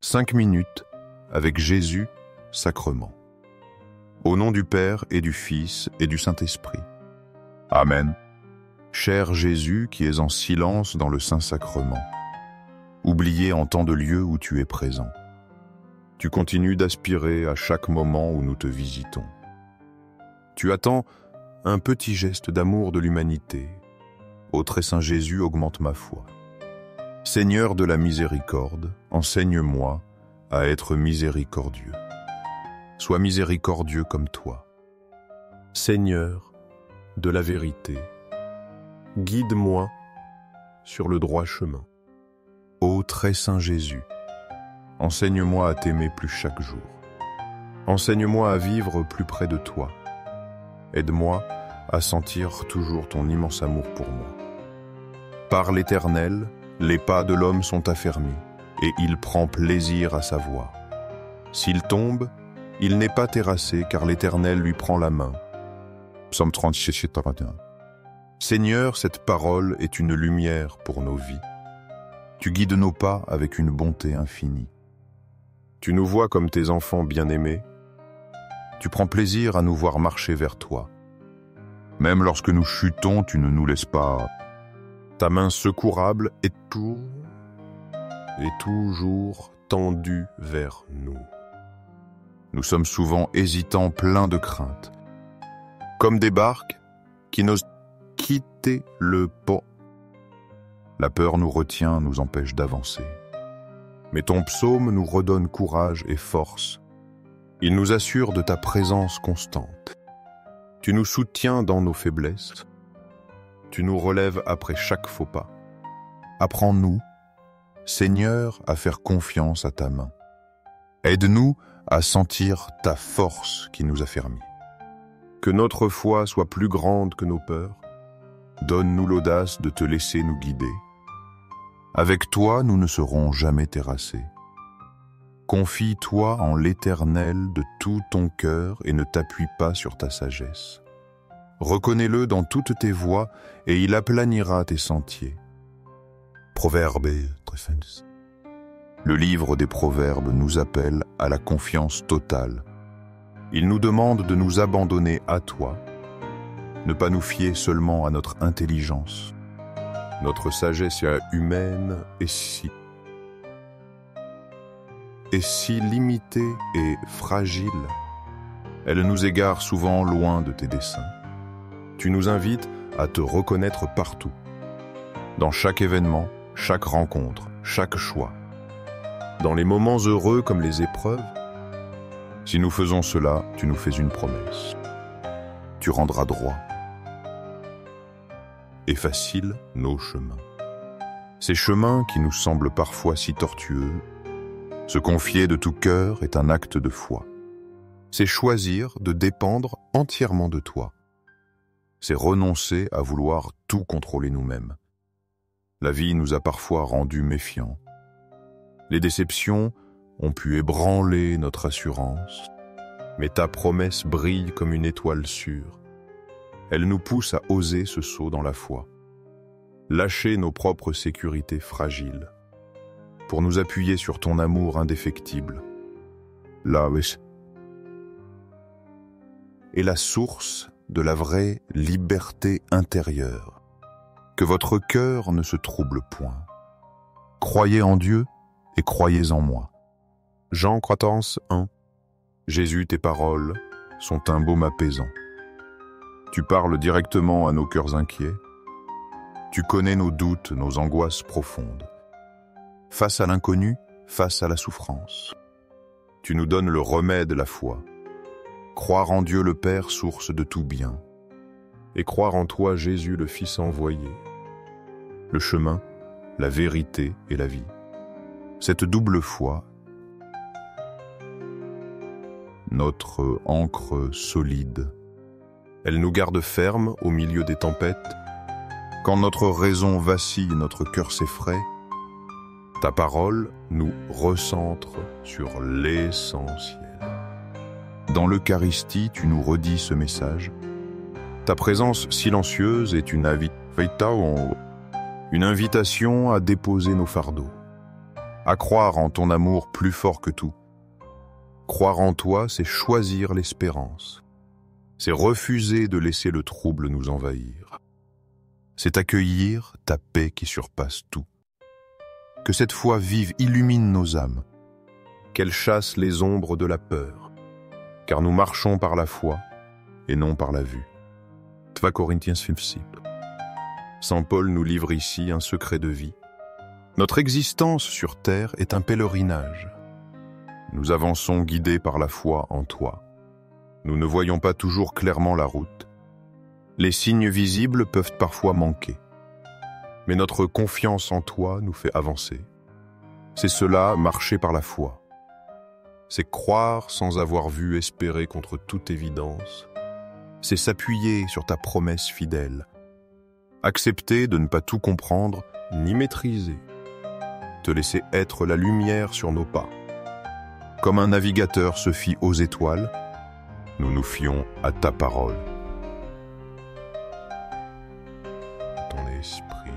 5 minutes avec Jésus, sacrement. Au nom du Père et du Fils et du Saint-Esprit. Amen. Cher Jésus qui es en silence dans le Saint-Sacrement, oublié en tant de lieux où tu es présent. Tu continues d'aspirer à chaque moment où nous te visitons. Tu attends un petit geste d'amour de l'humanité. Ô très saint Jésus, augmente ma foi. Seigneur de la miséricorde, enseigne-moi à être miséricordieux. Sois miséricordieux comme toi. Seigneur de la vérité, guide-moi sur le droit chemin. Ô très saint Jésus, enseigne-moi à t'aimer plus chaque jour. Enseigne-moi à vivre plus près de toi. Aide-moi à sentir toujours ton immense amour pour moi. Par l'Éternel, les pas de l'homme sont affermis, et il prend plaisir à sa voie. S'il tombe, il n'est pas terrassé, car l'Éternel lui prend la main. Psaume 36. Seigneur, cette parole est une lumière pour nos vies. Tu guides nos pas avec une bonté infinie. Tu nous vois comme tes enfants bien-aimés. Tu prends plaisir à nous voir marcher vers toi. Même lorsque nous chutons, tu ne nous laisses pas. Ta main secourable est toujours tendue vers nous. Nous sommes souvent hésitants, pleins de crainte, comme des barques qui n'osent quitter le port. La peur nous retient, nous empêche d'avancer. Mais ton psaume nous redonne courage et force. Il nous assure de ta présence constante. Tu nous soutiens dans nos faiblesses. Tu nous relèves après chaque faux pas. Apprends-nous, Seigneur, à faire confiance à ta main. Aide-nous à sentir ta force qui nous affermit. Que notre foi soit plus grande que nos peurs. Donne-nous l'audace de te laisser nous guider. Avec toi, nous ne serons jamais terrassés. Confie-toi en l'Éternel de tout ton cœur et ne t'appuie pas sur ta sagesse. Reconnais-le dans toutes tes voies et il aplanira tes sentiers. Proverbes. Le livre des Proverbes nous appelle à la confiance totale. Il nous demande de nous abandonner à toi, ne pas nous fier seulement à notre intelligence. Notre sagesse humaine est si limitée et fragile. Elle nous égare souvent loin de tes desseins. Tu nous invites à te reconnaître partout, dans chaque événement, chaque rencontre, chaque choix. Dans les moments heureux comme les épreuves, si nous faisons cela, tu nous fais une promesse. Tu rendras droit et facile nos chemins. Ces chemins qui nous semblent parfois si tortueux, se confier de tout cœur est un acte de foi. C'est choisir de dépendre entièrement de toi. C'est renoncer à vouloir tout contrôler nous-mêmes. La vie nous a parfois rendus méfiants. Les déceptions ont pu ébranler notre assurance, mais ta promesse brille comme une étoile sûre. Elle nous pousse à oser ce saut dans la foi, lâcher nos propres sécurités fragiles, pour nous appuyer sur ton amour indéfectible. Là est la source de la vraie liberté intérieure. Que votre cœur ne se trouble point. Croyez en Dieu et croyez en moi. Jean 14:1. Jésus, tes paroles sont un baume apaisant. Tu parles directement à nos cœurs inquiets. Tu connais nos doutes, nos angoisses profondes. Face à l'inconnu, face à la souffrance. Tu nous donnes le remède, la foi. Croire en Dieu le Père, source de tout bien. Et croire en toi, Jésus, le Fils envoyé. Le chemin, la vérité et la vie. Cette double foi, notre ancre solide. Elle nous garde ferme au milieu des tempêtes. Quand notre raison vacille, notre cœur s'effraie. Ta parole nous recentre sur l'essentiel. Dans l'Eucharistie, tu nous redis ce message. Ta présence silencieuse est une invitation à déposer nos fardeaux. à croire en ton amour plus fort que tout. Croire en toi, c'est choisir l'espérance. C'est refuser de laisser le trouble nous envahir. C'est accueillir ta paix qui surpasse tout. Que cette foi vive illumine nos âmes, qu'elle chasse les ombres de la peur, car nous marchons par la foi et non par la vue. 2 Corinthiens 5:6. Saint Paul nous livre ici un secret de vie. Notre existence sur terre est un pèlerinage. Nous avançons guidés par la foi en toi. Nous ne voyons pas toujours clairement la route. Les signes visibles peuvent parfois manquer. Mais notre confiance en toi nous fait avancer. C'est cela, marcher par la foi. C'est croire sans avoir vu espérer contre toute évidence. C'est s'appuyer sur ta promesse fidèle. Accepter de ne pas tout comprendre ni maîtriser. Te laisser être la lumière sur nos pas. Comme un navigateur se fie aux étoiles, nous nous fions à ta parole. Ton esprit.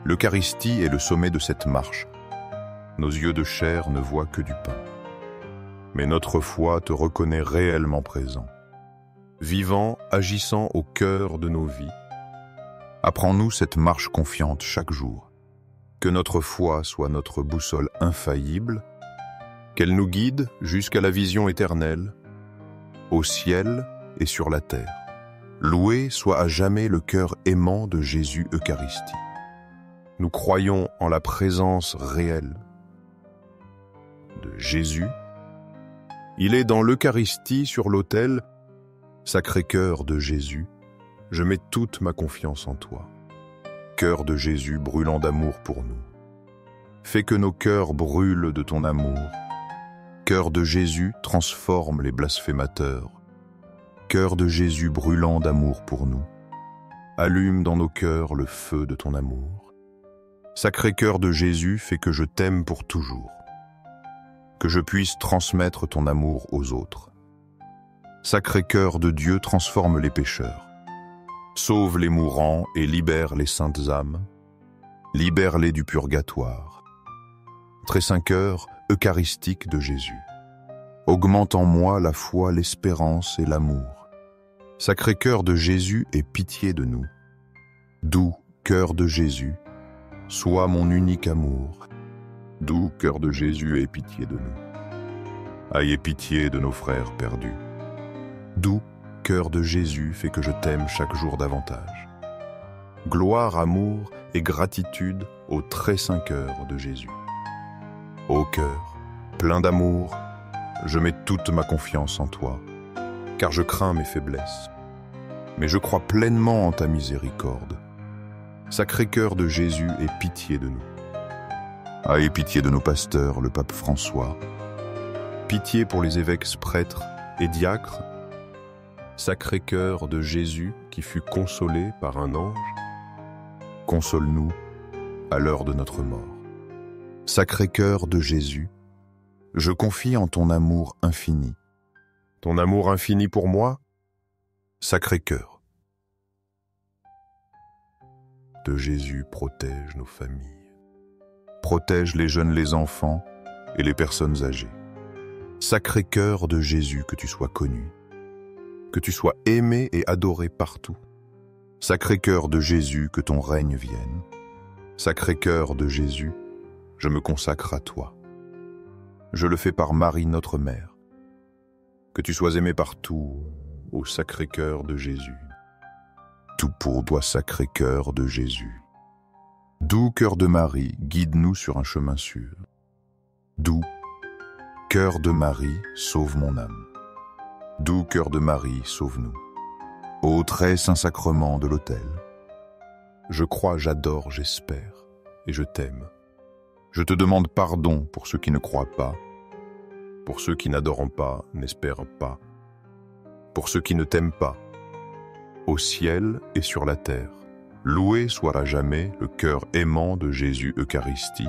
L'Eucharistie est le sommet de cette marche. Nos yeux de chair ne voient que du pain. Mais notre foi te reconnaît réellement présent, vivant, agissant au cœur de nos vies. Apprends-nous cette marche confiante chaque jour. Que notre foi soit notre boussole infaillible, qu'elle nous guide jusqu'à la vision éternelle, au ciel et sur la terre. Loué soit à jamais le cœur aimant de Jésus Eucharistie. Nous croyons en la présence réelle de Jésus. Il est dans l'Eucharistie sur l'autel. Sacré-Cœur de Jésus, je mets toute ma confiance en toi. Cœur de Jésus brûlant d'amour pour nous. Fais que nos cœurs brûlent de ton amour. Cœur de Jésus transforme les blasphémateurs. Cœur de Jésus brûlant d'amour pour nous. Allume dans nos cœurs le feu de ton amour. Sacré-Cœur de Jésus, fais que je t'aime pour toujours. Que je puisse transmettre ton amour aux autres. Sacré-Cœur de Dieu, transforme les pécheurs. Sauve les mourants et libère les saintes âmes. Libère-les du purgatoire. Très saint cœur eucharistique de Jésus. Augmente en moi la foi, l'espérance et l'amour. Sacré-Cœur de Jésus, aie pitié de nous. Doux cœur de Jésus, sois mon unique amour. Doux cœur de Jésus, aie pitié de nous. Ayez pitié de nos frères perdus. Doux cœur de Jésus, fais que je t'aime chaque jour davantage. Gloire, amour et gratitude au très saint cœur de Jésus. Ô cœur, plein d'amour, je mets toute ma confiance en toi, car je crains mes faiblesses. Mais je crois pleinement en ta miséricorde. Sacré cœur de Jésus, aie pitié de nous. Ayez pitié de nos pasteurs, le pape François. Pitié pour les évêques, prêtres et diacres. Sacré cœur de Jésus qui fut consolé par un ange. Console-nous à l'heure de notre mort. Sacré cœur de Jésus, je confie en ton amour infini. Ton amour infini pour moi, Sacré cœur de Jésus, protège nos familles. Protège les jeunes, les enfants et les personnes âgées. Sacré cœur de Jésus, que tu sois connu, que tu sois aimé et adoré partout. Sacré cœur de Jésus, que ton règne vienne. Sacré cœur de Jésus, je me consacre à toi. Je le fais par Marie, notre mère. Que tu sois aimé partout, ô Sacré cœur de Jésus. Tout pour toi, Sacré cœur de Jésus. Doux cœur de Marie, guide-nous sur un chemin sûr. Doux cœur de Marie, sauve mon âme. Doux cœur de Marie, sauve-nous. Ô très saint sacrement de l'autel, je crois, j'adore, j'espère, et je t'aime. Je te demande pardon pour ceux qui ne croient pas, pour ceux qui n'adorent pas, n'espèrent pas, pour ceux qui ne t'aiment pas, au ciel et sur la terre. Loué soit à jamais le cœur aimant de Jésus Eucharistie.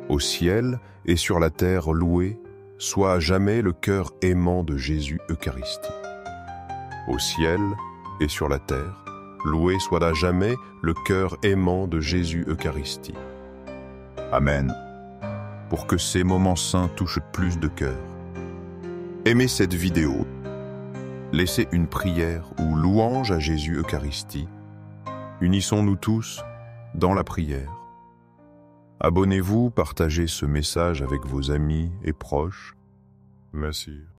Au ciel et sur la terre, loué soit à jamais le cœur aimant de Jésus Eucharistie. Au ciel et sur la terre, loué soit à jamais le cœur aimant de Jésus Eucharistie. Amen. pour que ces moments saints touchent plus de cœurs. Aimez cette vidéo. Laissez une prière ou louange à Jésus Eucharistie. Unissons-nous tous dans la prière. Abonnez-vous, partagez ce message avec vos amis et proches. Merci.